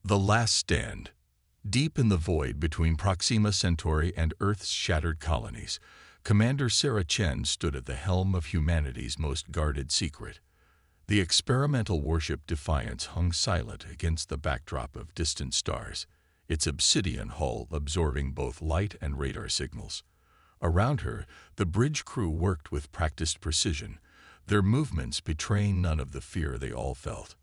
The Last Stand. Deep in the void between Proxima Centauri and Earth's shattered colonies, Commander Sarah Chen stood at the helm of humanity's most guarded secret. The experimental warship Defiance hung silent against the backdrop of distant stars, its obsidian hull absorbing both light and radar signals. Around her, the bridge crew worked with practiced precision, their movements betraying none of the fear they all felt.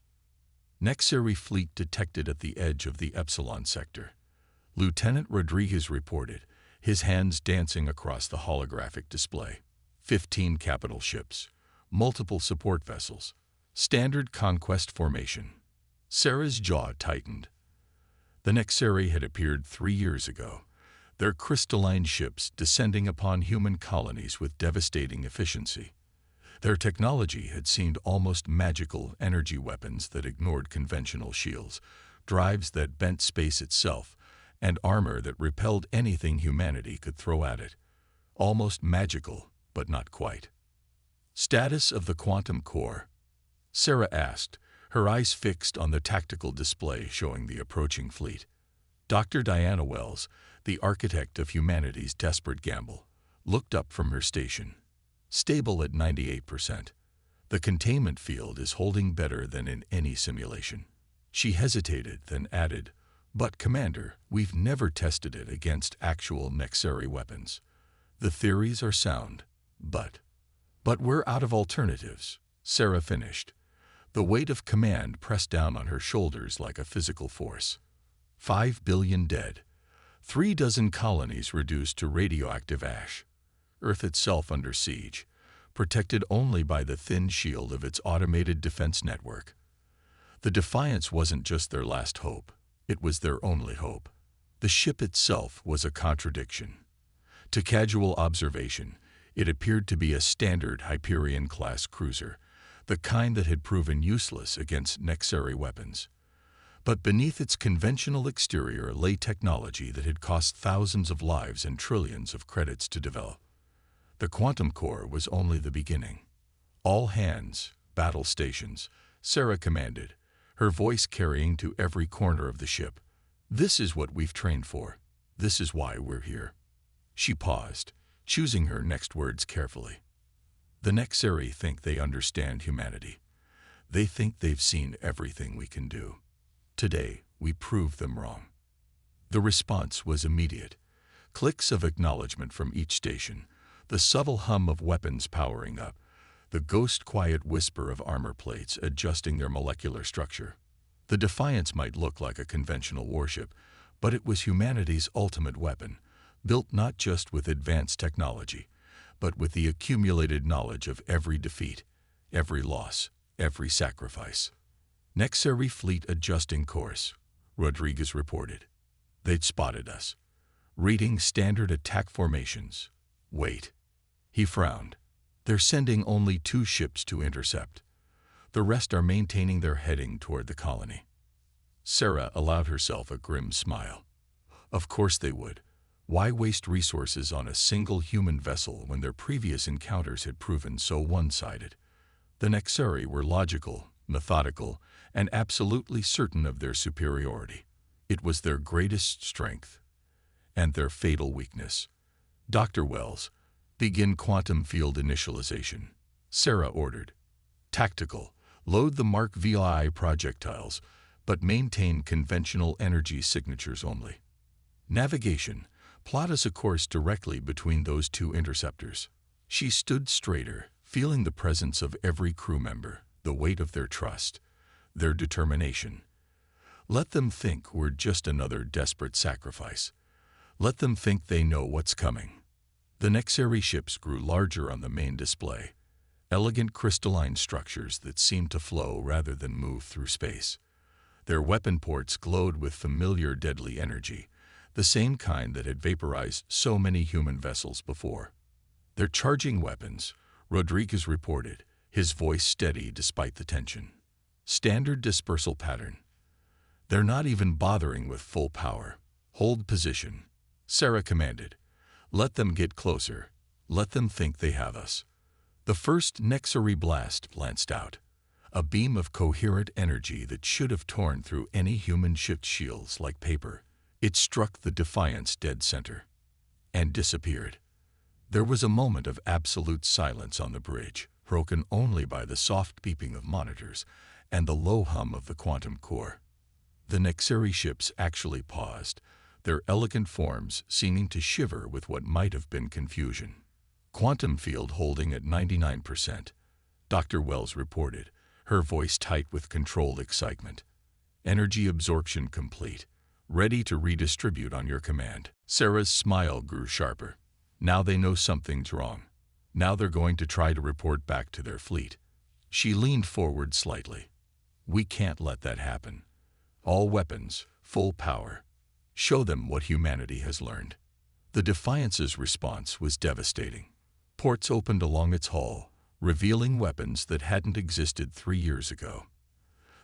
Nexeri fleet detected at the edge of the Epsilon sector. Lieutenant Rodriguez reported, his hands dancing across the holographic display. 15 capital ships, multiple support vessels, standard conquest formation. Sarah's jaw tightened. The Nexeri had appeared 3 years ago, their crystalline ships descending upon human colonies with devastating efficiency. Their technology had seemed almost magical, energy weapons that ignored conventional shields, drives that bent space itself, and armor that repelled anything humanity could throw at it. Almost magical, but not quite. Status of the quantum core? Sarah asked, her eyes fixed on the tactical display showing the approaching fleet. Dr. Diana Wells, the architect of humanity's desperate gamble, looked up from her station. Stable at 98%. The containment field is holding better than in any simulation. She hesitated, then added, "But, Commander, we've never tested it against actual Nexeri weapons. The theories are sound, but we're out of alternatives," Sarah finished. The weight of command pressed down on her shoulders like a physical force. 5 billion dead. 3 dozen colonies reduced to radioactive ash. Earth itself under siege, protected only by the thin shield of its automated defense network. The Defiance wasn't just their last hope, it was their only hope. The ship itself was a contradiction. To casual observation, it appeared to be a standard Hyperion-class cruiser, the kind that had proven useless against Nexeri weapons. But beneath its conventional exterior lay technology that had cost thousands of lives and trillions of credits to develop. The quantum core was only the beginning. "All hands, battle stations," Sarah commanded, her voice carrying to every corner of the ship. "This is what we've trained for. This is why we're here." She paused, choosing her next words carefully. "The Nexeri think they understand humanity. They think they've seen everything we can do. Today, we prove them wrong." The response was immediate. Clicks of acknowledgement from each station, the subtle hum of weapons powering up, the ghost-quiet whisper of armor plates adjusting their molecular structure. The Defiance might look like a conventional warship, but it was humanity's ultimate weapon, built not just with advanced technology, but with the accumulated knowledge of every defeat, every loss, every sacrifice. "Nexeri fleet adjusting course," Rodriguez reported. "They'd spotted us. Reading standard attack formations. Wait." He frowned. "They're sending only 2 ships to intercept. The rest are maintaining their heading toward the colony." Sarah allowed herself a grim smile. Of course they would. Why waste resources on a single human vessel when their previous encounters had proven so one-sided? The Nexeri were logical, methodical, and absolutely certain of their superiority. It was their greatest strength and their fatal weakness. "Dr. Wells, begin quantum field initialization," Sarah ordered. "Tactical, load the Mark VI projectiles, but maintain conventional energy signatures only. Navigation, plot us a course directly between those 2 interceptors." She stood straighter, feeling the presence of every crew member, the weight of their trust, their determination. Let them think we're just another desperate sacrifice. Let them think they know what's coming. The Nexeri ships grew larger on the main display, elegant crystalline structures that seemed to flow rather than move through space. Their weapon ports glowed with familiar deadly energy, the same kind that had vaporized so many human vessels before. "They're charging weapons," Rodriguez reported, his voice steady despite the tension. "Standard dispersal pattern. They're not even bothering with full power. Hold position," Sarah commanded. "Let them get closer. Let them think they have us." The first Nexeri blast lanced out. a beam of coherent energy that should have torn through any human ship's shields like paper. It struck the Defiance dead center and disappeared. There was a moment of absolute silence on the bridge, broken only by the soft beeping of monitors and the low hum of the quantum core. The Nexeri ships actually paused, their elegant forms seeming to shiver with what might have been confusion. Quantum field holding at 99%, Dr. Wells reported, her voice tight with controlled excitement. Energy absorption complete, ready to redistribute on your command. Sarah's smile grew sharper. Now they know something's wrong. Now they're going to try to report back to their fleet. She leaned forward slightly. We can't let that happen. All weapons, full power. Show them what humanity has learned. The Defiance's response was devastating. Ports opened along its hull, revealing weapons that hadn't existed 3 years ago.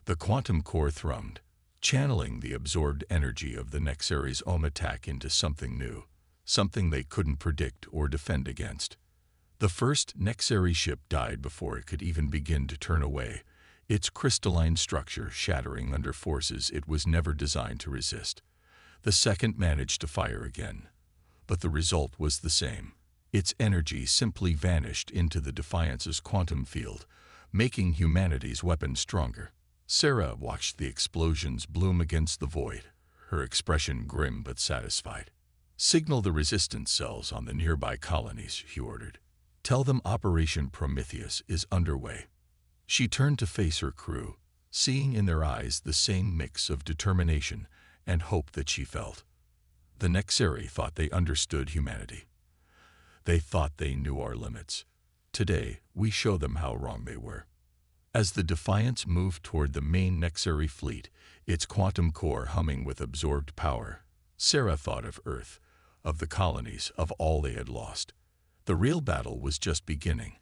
The quantum core thrummed, channeling the absorbed energy of the Nexeri's own attack into something new, something they couldn't predict or defend against. The first Nexeri ship died before it could even begin to turn away, its crystalline structure shattering under forces it was never designed to resist. The second managed to fire again, but the result was the same. Its energy simply vanished into the Defiance's quantum field, making humanity's weapons stronger. Sarah watched the explosions bloom against the void, her expression grim but satisfied. Signal the resistance cells on the nearby colonies, she ordered. Tell them Operation Prometheus is underway. She turned to face her crew, seeing in their eyes the same mix of determination and hope that she felt. The Nexeri thought they understood humanity. They thought they knew our limits. Today, we show them how wrong they were. As the Defiance moved toward the main Nexeri fleet, its quantum core humming with absorbed power, Sarah thought of Earth, of the colonies, of all they had lost. The real battle was just beginning,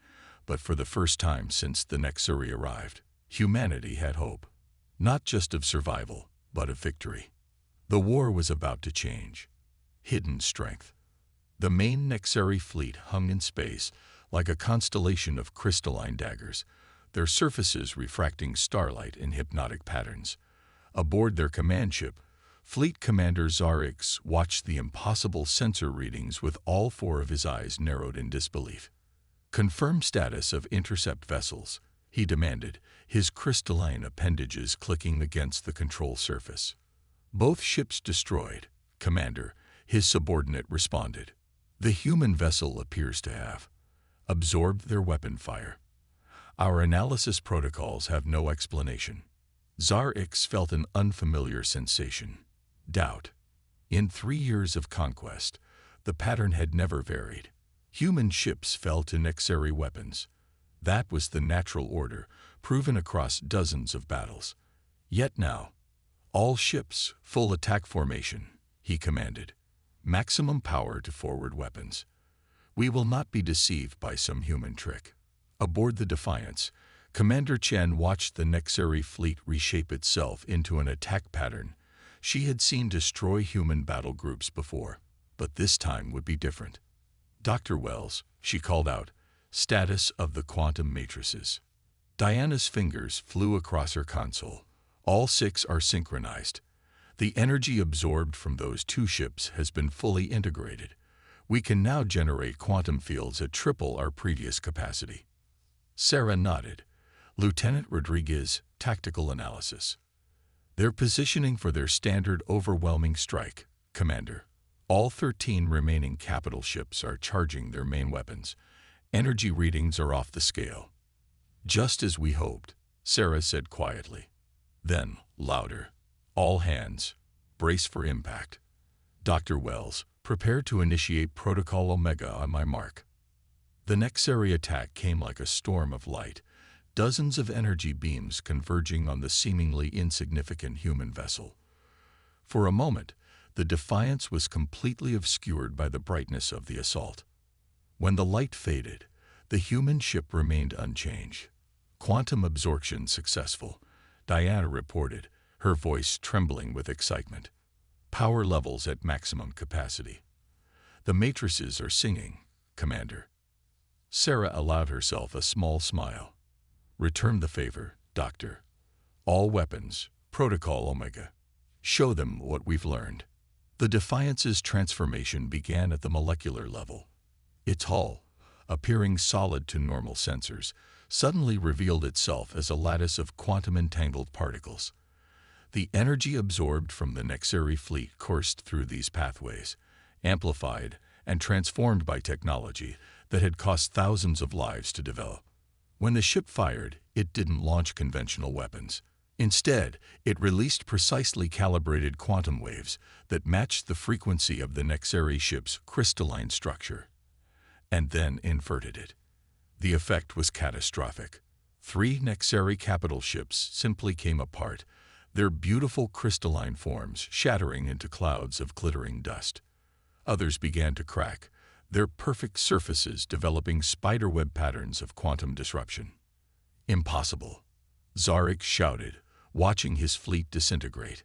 but for the first time since the Nexeri arrived, humanity had hope. Not just of survival, but of victory. The war was about to change. Hidden strength. The main Nexeri fleet hung in space like a constellation of crystalline daggers, their surfaces refracting starlight in hypnotic patterns. Aboard their command ship, Fleet Commander Zarix watched the impossible sensor readings with all 4 of his eyes narrowed in disbelief. Confirm status of intercept vessels, he demanded, his crystalline appendages clicking against the control surface. Both ships destroyed, Commander, his subordinate responded. The human vessel appears to have absorbed their weapon fire. Our analysis protocols have no explanation. Zarix felt an unfamiliar sensation. Doubt. In 3 years of conquest, the pattern had never varied. Human ships fell to Nexeri weapons. That was the natural order, proven across dozens of battles. Yet now, all ships, full attack formation, he commanded. Maximum power to forward weapons. We will not be deceived by some human trick. Aboard the Defiance, Commander Chen watched the Nexeri fleet reshape itself into an attack pattern she had seen destroy human battle groups before, but this time would be different. Dr. Wells, she called out, status of the quantum matrices. Diana's fingers flew across her console. All 6 are synchronized. The energy absorbed from those 2 ships has been fully integrated. We can now generate quantum fields at triple our previous capacity. Sarah nodded. Lieutenant Rodriguez, tactical analysis. They're positioning for their standard overwhelming strike, Commander. All 13 remaining capital ships are charging their main weapons. Energy readings are off the scale. Just as we hoped, Sarah said quietly. Then, louder. All hands, brace for impact. Dr. Wells, prepare to initiate Protocol Omega on my mark. The Nexeri attack came like a storm of light, dozens of energy beams converging on the seemingly insignificant human vessel. For a moment, the Defiance was completely obscured by the brightness of the assault. When the light faded, the human ship remained unchanged. Quantum absorption successful, Diana reported, her voice trembling with excitement. Power levels at maximum capacity. The matrices are singing, Commander. Sarah allowed herself a small smile. Return the favor, Doctor. All weapons, Protocol Omega. Show them what we've learned. The Defiance's transformation began at the molecular level. Its hull, appearing solid to normal sensors, suddenly revealed itself as a lattice of quantum-entangled particles. The energy absorbed from the Nexeri fleet coursed through these pathways, amplified and transformed by technology that had cost thousands of lives to develop. When the ship fired, it didn't launch conventional weapons. Instead, it released precisely calibrated quantum waves that matched the frequency of the Nexeri ship's crystalline structure, and then inverted it. The effect was catastrophic. 3 Nexeri capital ships simply came apart, their beautiful crystalline forms shattering into clouds of glittering dust. Others began to crack, their perfect surfaces developing spiderweb patterns of quantum disruption. Impossible, Zarek shouted, watching his fleet disintegrate.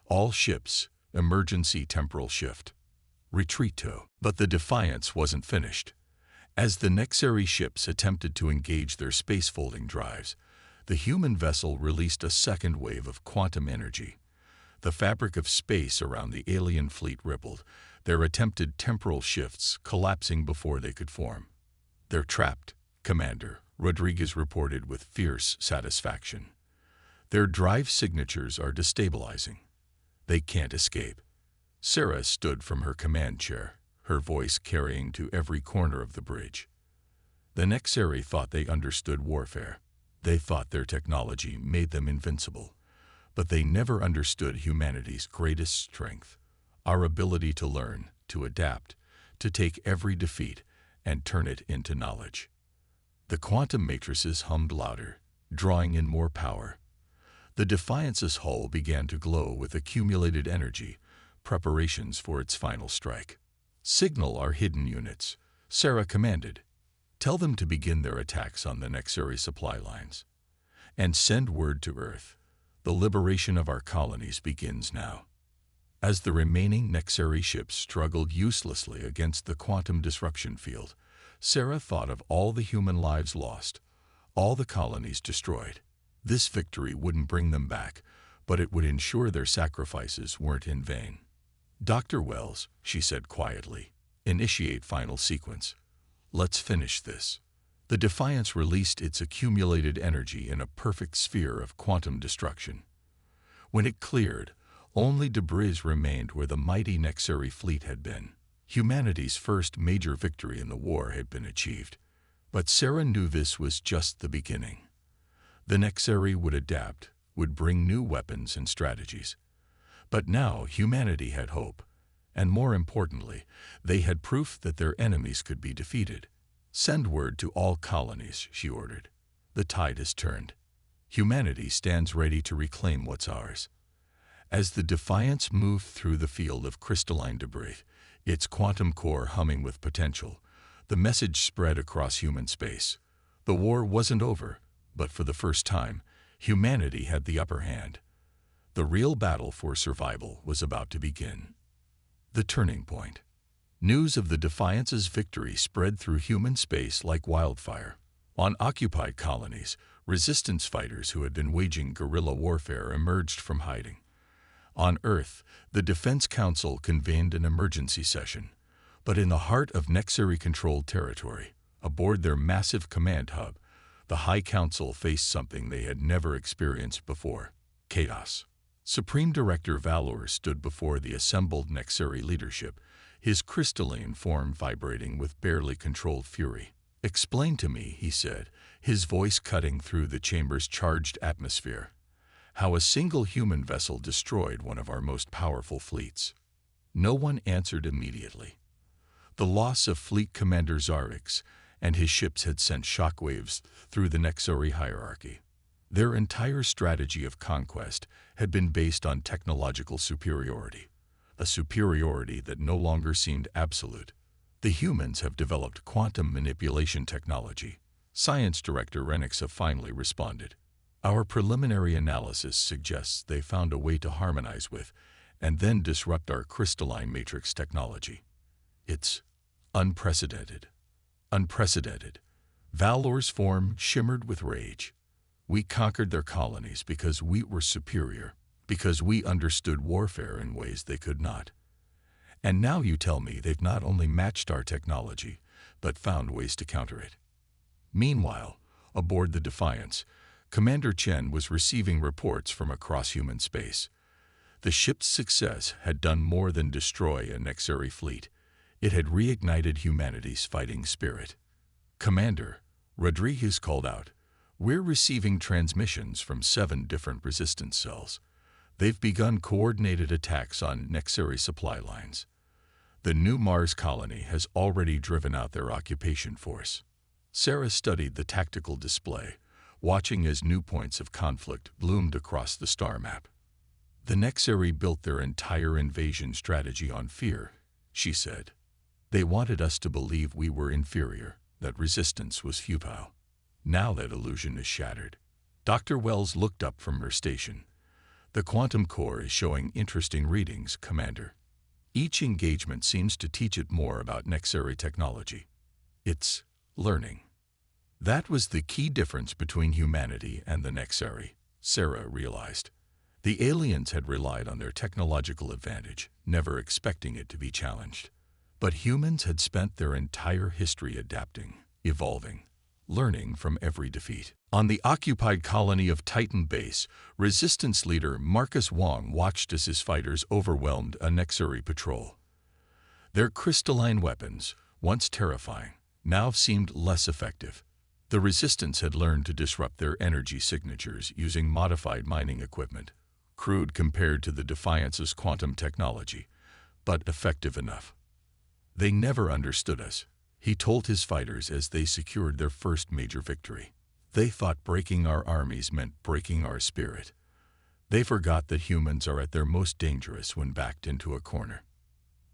All ships, emergency temporal shift. Retreat to. But the Defiance wasn't finished. As the Nexeri ships attempted to engage their space-folding drives, the human vessel released a second wave of quantum energy. The fabric of space around the alien fleet rippled, their attempted temporal shifts collapsing before they could form. "They're trapped," Commander Rodriguez reported with fierce satisfaction. "Their drive signatures are destabilizing. They can't escape." Sarah stood from her command chair, her voice carrying to every corner of the bridge. The Nexeri thought they understood warfare. They thought their technology made them invincible. But they never understood humanity's greatest strength, our ability to learn, to adapt, to take every defeat and turn it into knowledge. The quantum matrices hummed louder, drawing in more power. The Defiance's hull began to glow with accumulated energy, preparations for its final strike. "Signal our hidden units," Sarah commanded. "Tell them to begin their attacks on the Nexeri supply lines. And send word to Earth. The liberation of our colonies begins now." As the remaining Nexeri ships struggled uselessly against the quantum disruption field, Sarah thought of all the human lives lost, all the colonies destroyed. This victory wouldn't bring them back, but it would ensure their sacrifices weren't in vain. "Dr. Wells," she said quietly, "initiate final sequence. Let's finish this." The Defiance released its accumulated energy in a perfect sphere of quantum destruction. When it cleared, only debris remained where the mighty Nexeri fleet had been. Humanity's first major victory in the war had been achieved. But Sarah knew this was just the beginning. The Nexeri would adapt, would bring new weapons and strategies. But now humanity had hope, and more importantly, they had proof that their enemies could be defeated. "Send word to all colonies," she ordered. "The tide has turned. Humanity stands ready to reclaim what's ours." As the Defiance moved through the field of crystalline debris, its quantum core humming with potential, the message spread across human space. The war wasn't over, but for the first time, humanity had the upper hand. The real battle for survival was about to begin. The turning point. News of the Defiance's victory spread through human space like wildfire. On occupied colonies, resistance fighters who had been waging guerrilla warfare emerged from hiding. On Earth, the Defense Council convened an emergency session. But in the heart of Nexeri-controlled territory, aboard their massive command hub, the High Council faced something they had never experienced before: chaos. Supreme Director Valor stood before the assembled Nexeri leadership, his crystalline form vibrating with barely controlled fury. "Explain to me," he said, his voice cutting through the chamber's charged atmosphere, "how a single human vessel destroyed one of our most powerful fleets." No one answered immediately. The loss of Fleet Commander Zarek and his ships had sent shockwaves through the Nexeri hierarchy. Their entire strategy of conquest had been based on technological superiority, a superiority that no longer seemed absolute. "The humans have developed quantum manipulation technology," Science Director Renixa finally responded. "Our preliminary analysis suggests they found a way to harmonize with and then disrupt our crystalline matrix technology. It's unprecedented. Unprecedented." Valor's form shimmered with rage. We conquered their colonies because we were superior, because we understood warfare in ways they could not. And now you tell me they've not only matched our technology, but found ways to counter it. Meanwhile, aboard the Defiance, Commander Chen was receiving reports from across human space. The ship's success had done more than destroy a Nexeri fleet. It had reignited humanity's fighting spirit. "Commander," Rodriguez called out, "we're receiving transmissions from 7 different resistance cells. They've begun coordinated attacks on Nexeri supply lines. The new Mars colony has already driven out their occupation force." Sarah studied the tactical display, watching as new points of conflict bloomed across the star map. "The Nexeri built their entire invasion strategy on fear," she said. "They wanted us to believe we were inferior, that resistance was futile. Now that illusion is shattered." Dr. Wells looked up from her station. "The quantum core is showing interesting readings, Commander. Each engagement seems to teach it more about Nexeri technology. It's learning." That was the key difference between humanity and the Nexeri, Sarah realized. The aliens had relied on their technological advantage, never expecting it to be challenged. But humans had spent their entire history adapting, evolving, learning from every defeat. On the occupied colony of Titan Base, Resistance leader Marcus Wong watched as his fighters overwhelmed a Nexeri patrol. Their crystalline weapons, once terrifying, now seemed less effective. The Resistance had learned to disrupt their energy signatures using modified mining equipment, crude compared to the Defiance's quantum technology, but effective enough. "They never understood us," he told his fighters as they secured their first major victory. "They thought breaking our armies meant breaking our spirit. They forgot that humans are at their most dangerous when backed into a corner."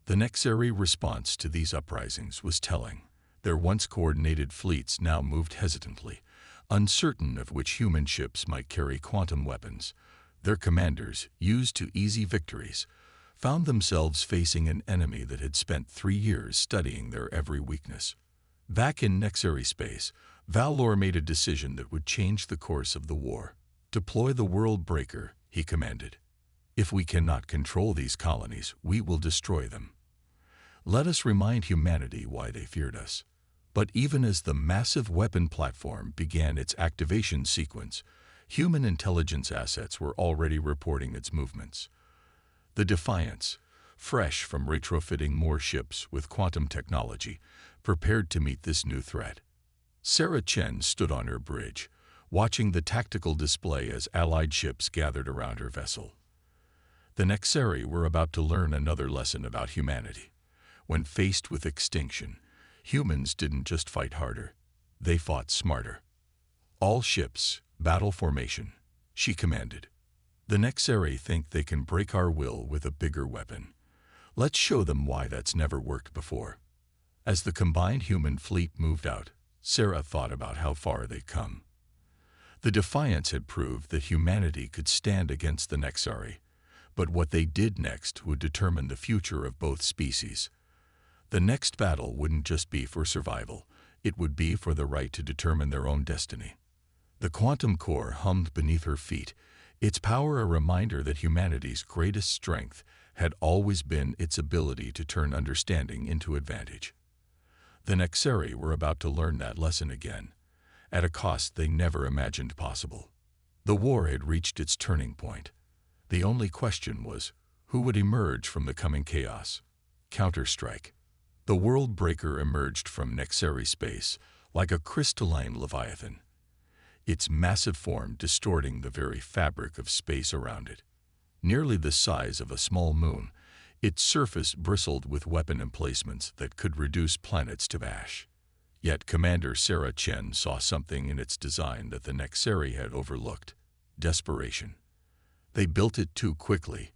The Nexeri response to these uprisings was telling. Their once coordinated fleets now moved hesitantly, uncertain of which human ships might carry quantum weapons. Their commanders, used to easy victories, found themselves facing an enemy that had spent 3 years studying their every weakness. Back in Nexeri space, Valor made a decision that would change the course of the war. "Deploy the World Breaker," he commanded. "If we cannot control these colonies, we will destroy them. Let us remind humanity why they feared us." But even as the massive weapon platform began its activation sequence, human intelligence assets were already reporting its movements. The Defiance, fresh from retrofitting more ships with quantum technology, prepared to meet this new threat. Sarah Chen stood on her bridge, watching the tactical display as allied ships gathered around her vessel. The Nexeri were about to learn another lesson about humanity. When faced with extinction, humans didn't just fight harder, they fought smarter. "All ships, battle formation," she commanded. "The Nexeri think they can break our will with a bigger weapon. Let's show them why that's never worked before." As the combined human fleet moved out, Sarah thought about how far they'd come. The Defiance had proved that humanity could stand against the Nexeri, but what they did next would determine the future of both species. The next battle wouldn't just be for survival, it would be for the right to determine their own destiny. The quantum core hummed beneath her feet, its power a reminder that humanity's greatest strength had always been its ability to turn understanding into advantage. The Nexeri were about to learn that lesson again, at a cost they never imagined possible. The war had reached its turning point. The only question was, who would emerge from the coming chaos? Counterstrike. The World Breaker emerged from Nexeri space like a crystalline leviathan, its massive form distorting the very fabric of space around it. Nearly the size of a small moon, its surface bristled with weapon emplacements that could reduce planets to ash. Yet Commander Sarah Chen saw something in its design that the Nexeri had overlooked: desperation. "They built it too quickly,"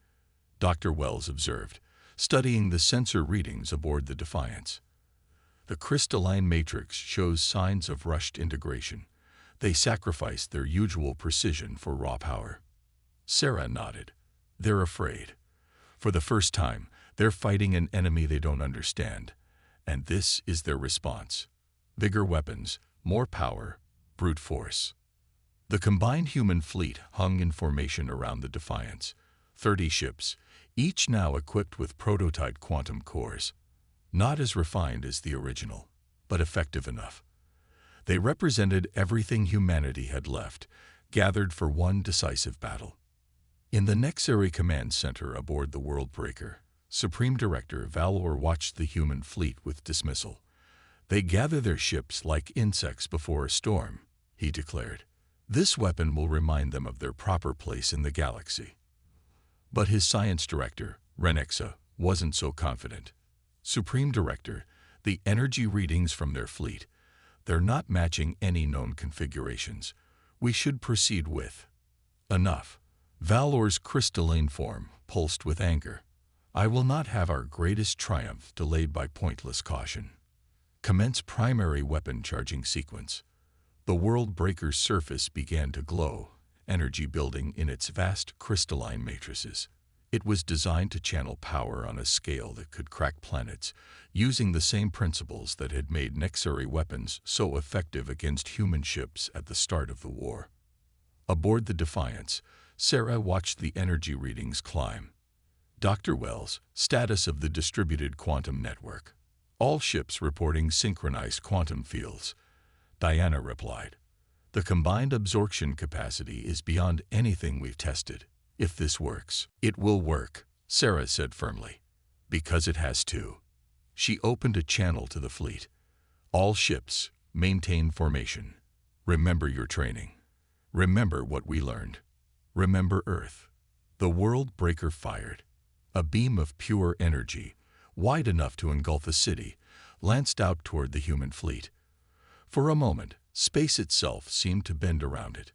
Dr. Wells observed, studying the sensor readings aboard the Defiance. "The crystalline matrix shows signs of rushed integration. They sacrificed their usual precision for raw power." Sarah nodded. "They're afraid. For the first time, they're fighting an enemy they don't understand. And this is their response. Bigger weapons, more power, brute force." The combined human fleet hung in formation around the Defiance, 30 ships, each now equipped with prototype quantum cores. Not as refined as the original, but effective enough. They represented everything humanity had left, gathered for one decisive battle. In the Nexeri command center aboard the Worldbreaker, Supreme Director Valor watched the human fleet with dismissal. "They gather their ships like insects before a storm," he declared. "This weapon will remind them of their proper place in the galaxy." But his science director, Renexa, wasn't so confident. "Supreme Director, the energy readings from their fleet, they're not matching any known configurations. We should proceed with." "Enough." Valor's crystalline form pulsed with anger. "I will not have our greatest triumph delayed by pointless caution. Commence primary weapon charging sequence." The Worldbreaker's surface began to glow, energy building in its vast crystalline matrices. It was designed to channel power on a scale that could crack planets, using the same principles that had made Nexeri weapons so effective against human ships at the start of the war. Aboard the Defiance, Sarah watched the energy readings climb. "Dr. Wells, status of the distributed quantum network. All ships reporting synchronized quantum fields." Diana replied. "The combined absorption capacity is beyond anything we've tested. If this works, it will work," Sarah said firmly. "Because it has to." She opened a channel to the fleet. "All ships, maintain formation. Remember your training. Remember what we learned. Remember Earth." The Worldbreaker fired. A beam of pure energy, wide enough to engulf a city, lanced out toward the human fleet. For a moment, space itself seemed to bend around it.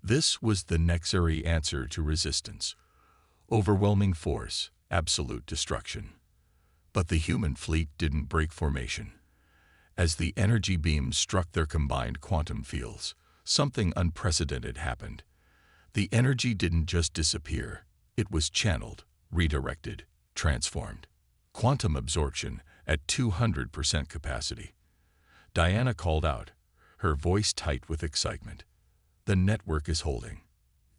This was the Nexeri answer to resistance. Overwhelming force, absolute destruction. But the human fleet didn't break formation. As the energy beams struck their combined quantum fields, something unprecedented happened. The energy didn't just disappear. It was channeled, redirected, transformed. Quantum absorption at 200% capacity. Diana called out, her voice tight with excitement. "The network is holding.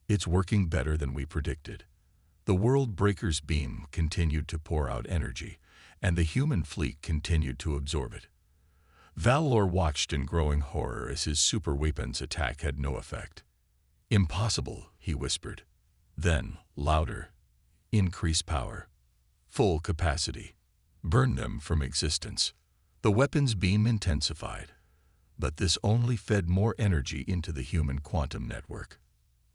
It's working better than we predicted." The Worldbreaker's beam continued to pour out energy, and the human fleet continued to absorb it. Valor watched in growing horror as his superweapon's attack had no effect. "Impossible," he whispered. Then, louder. "Increase power. Full capacity. Burn them from existence." The weapon's beam intensified, but this only fed more energy into the human quantum network.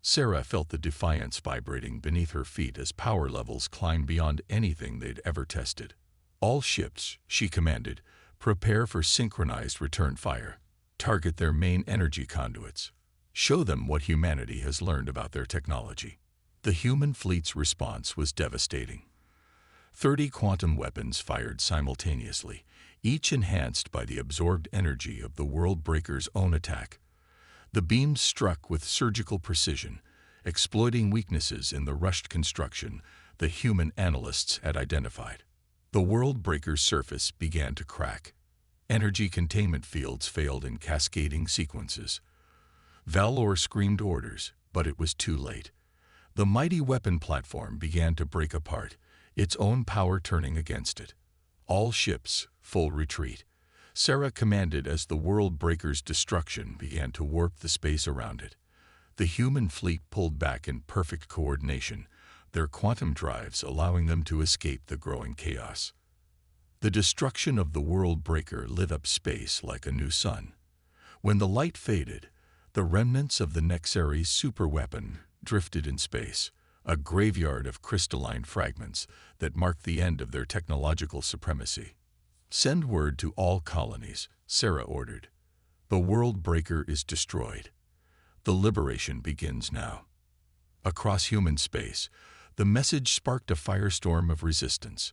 Sarah felt the Defiance vibrating beneath her feet as power levels climbed beyond anything they'd ever tested. "All ships," she commanded, "prepare for synchronized return fire. Target their main energy conduits. Show them what humanity has learned about their technology." The human fleet's response was devastating. 30 quantum weapons fired simultaneously, each enhanced by the absorbed energy of the Worldbreaker's own attack. The beams struck with surgical precision, exploiting weaknesses in the rushed construction the human analysts had identified. The Worldbreaker's surface began to crack. Energy containment fields failed in cascading sequences. Valor screamed orders, but it was too late. The mighty weapon platform began to break apart, its own power turning against it. "All ships, full retreat," Sarah commanded as the Worldbreaker's destruction began to warp the space around it. The human fleet pulled back in perfect coordination, their quantum drives allowing them to escape the growing chaos. The destruction of the Worldbreaker lit up space like a new sun. When the light faded, the remnants of the Nexeri superweapon drifted in space, a graveyard of crystalline fragments that marked the end of their technological supremacy. "Send word to all colonies," Sarah ordered. "The Worldbreaker is destroyed. The liberation begins now." Across human space, the message sparked a firestorm of resistance.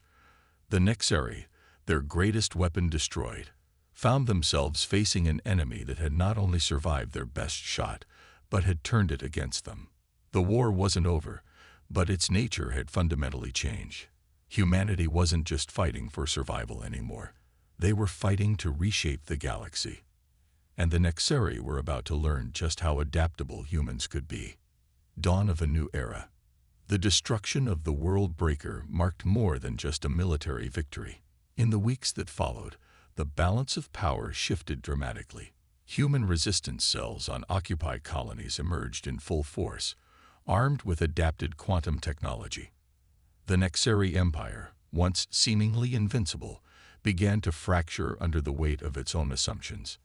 The Nexeri, their greatest weapon destroyed, found themselves facing an enemy that had not only survived their best shot, but had turned it against them. The war wasn't over, but its nature had fundamentally changed. Humanity wasn't just fighting for survival anymore. They were fighting to reshape the galaxy. and the Nexeri were about to learn just how adaptable humans could be. Dawn of a new era. The destruction of the World Breaker marked more than just a military victory. In the weeks that followed, the balance of power shifted dramatically. Human resistance cells on occupied colonies emerged in full force, armed with adapted quantum technology. The Nexeri Empire, once seemingly invincible, began to fracture under the weight of its own assumptions.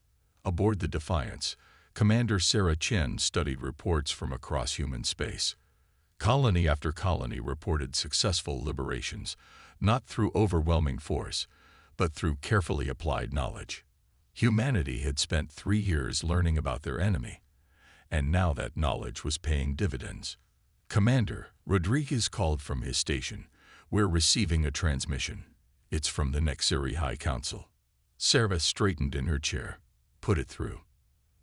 Aboard the Defiance, Commander Sarah Chen studied reports from across human space. Colony after colony reported successful liberations, not through overwhelming force, but through carefully applied knowledge. Humanity had spent 3 years learning about their enemy, and now that knowledge was paying dividends. Commander Rodriguez called from his station. "We're receiving a transmission. It's from the Nexeri High Council." Sarah straightened in her chair. "Put it through."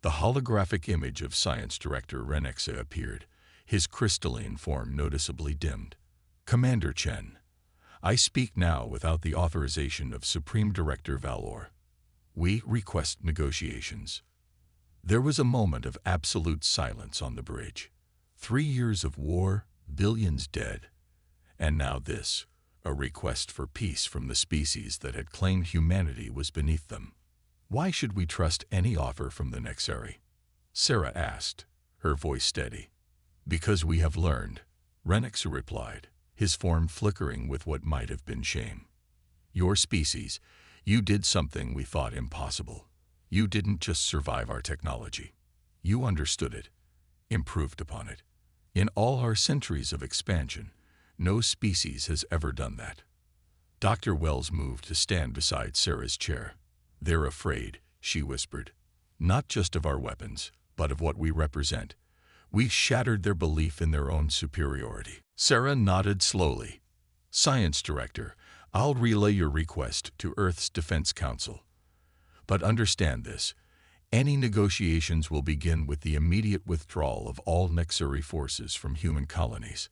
The holographic image of Science Director Renexa appeared, his crystalline form noticeably dimmed. "Commander Chen, I speak now without the authorization of Supreme Director Valor. We request negotiations." There was a moment of absolute silence on the bridge. 3 years of war, billions dead, and now this, a request for peace from the species that had claimed humanity was beneath them. "Why should we trust any offer from the Nexeri?" Sarah asked, her voice steady. "Because we have learned," Renexa replied, his form flickering with what might have been shame. "Your species, you did something we thought impossible. You didn't just survive our technology. You understood it, improved upon it. In all our centuries of expansion, no species has ever done that." Dr. Wells moved to stand beside Sarah's chair. "They're afraid," she whispered. "Not just of our weapons, but of what we represent. We shattered their belief in their own superiority." Sarah nodded slowly. "Science Director, I'll relay your request to Earth's Defense Council. But understand this, any negotiations will begin with the immediate withdrawal of all Nexeri forces from human colonies."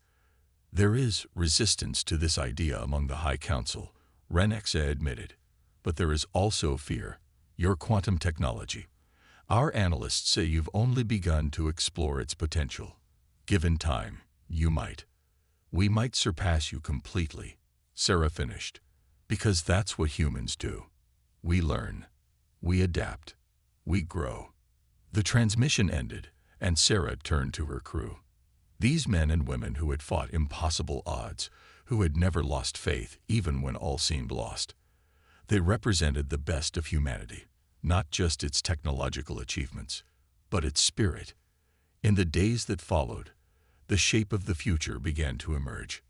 "There is resistance to this idea among the High Council," Renexa admitted. "But there is also fear. Your quantum technology. Our analysts say you've only begun to explore its potential. Given time, you might. We might surpass you completely," Sarah finished. "Because that's what humans do. We learn. We adapt. We grow." The transmission ended, and Sarah turned to her crew. These men and women who had fought impossible odds, who had never lost faith even when all seemed lost. They represented the best of humanity, not just its technological achievements, but its spirit. In the days that followed, the shape of the future began to emerge.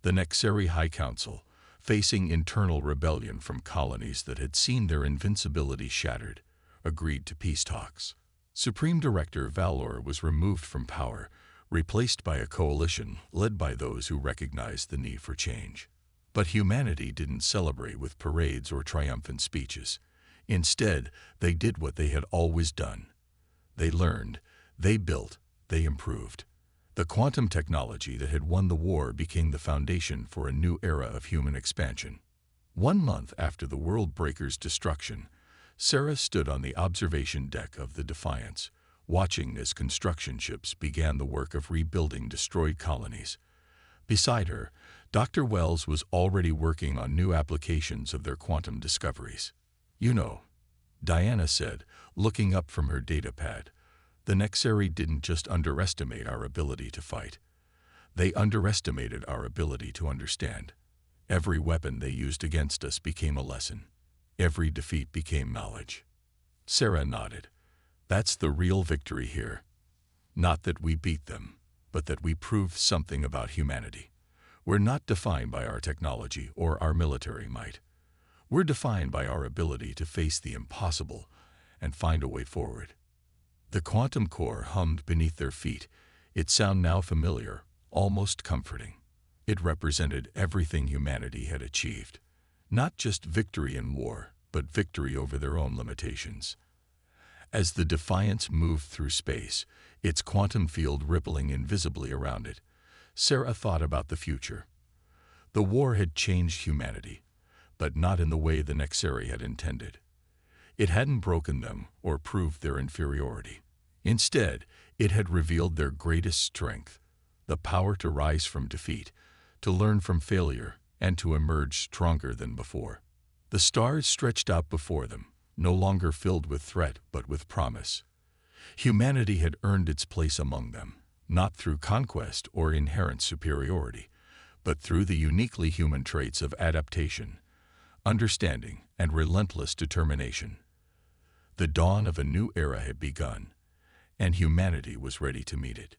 The Nexeri High Council, facing internal rebellion from colonies that had seen their invincibility shattered, agreed to peace talks. Supreme Director Valor was removed from power, replaced by a coalition led by those who recognized the need for change. But humanity didn't celebrate with parades or triumphant speeches. Instead, they did what they had always done. They learned, they built, they improved. The quantum technology that had won the war became the foundation for a new era of human expansion. 1 month after the World Breaker's destruction, Sarah stood on the observation deck of the Defiance, watching as construction ships began the work of rebuilding destroyed colonies. Beside her, Dr. Wells was already working on new applications of their quantum discoveries. "You know," Diana said, looking up from her datapad, "the Nexeri didn't just underestimate our ability to fight. They underestimated our ability to understand. Every weapon they used against us became a lesson. Every defeat became knowledge." Sarah nodded. "That's the real victory here. Not that we beat them, but that we proved something about humanity. We're not defined by our technology or our military might. We're defined by our ability to face the impossible and find a way forward." The quantum core hummed beneath their feet, its sound now familiar, almost comforting. It represented everything humanity had achieved. Not just victory in war, but victory over their own limitations. As the Defiance moved through space, its quantum field rippling invisibly around it, Sarah thought about the future. The war had changed humanity, but not in the way the Nexeri had intended. It hadn't broken them or proved their inferiority. Instead, it had revealed their greatest strength, the power to rise from defeat, to learn from failure, and to emerge stronger than before. The stars stretched out before them, no longer filled with threat but with promise. Humanity had earned its place among them, not through conquest or inherent superiority, but through the uniquely human traits of adaptation, understanding, and relentless determination. The dawn of a new era had begun, and humanity was ready to meet it.